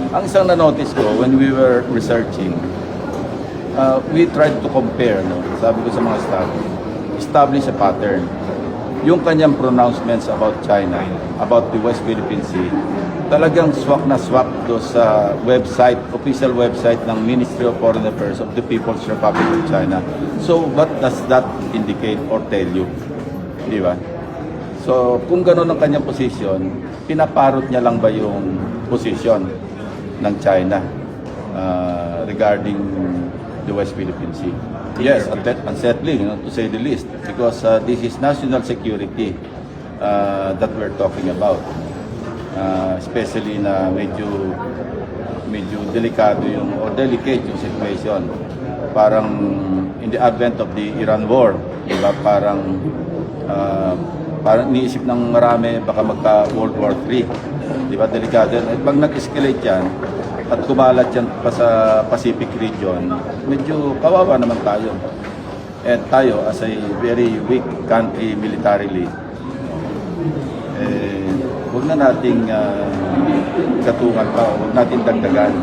Ang isang na-notice ko when we were researching, we tried to compare, no? Sabi ko sa mga staff, establish a pattern. Yung kanyang pronouncements about China, about the West Philippine Sea, talagang swak na swak do sa website, official website ng Ministry of Foreign Affairs of the People's Republic of China. So what does that indicate or tell you? Di ba? So kung gano'n ang kanyang position, pinaparot niya lang ba yung position ng China regarding the West Philippine Sea? Yes, unsettling, to say the least, because this is national security that we're talking about. Especially na medyo delikado or delicate yung situation. Parang in the advent of the Iran war, diba? Parang iniisip ng marami baka magka World War III. Diba? Delikado yan. Pag nag-escalate yan, at kumalat yan pa sa Pacific region, medyo kawawa naman tayo. And tayo, as a very weak country militarily, huwag na nating katungan pa, huwag natin dagdagan.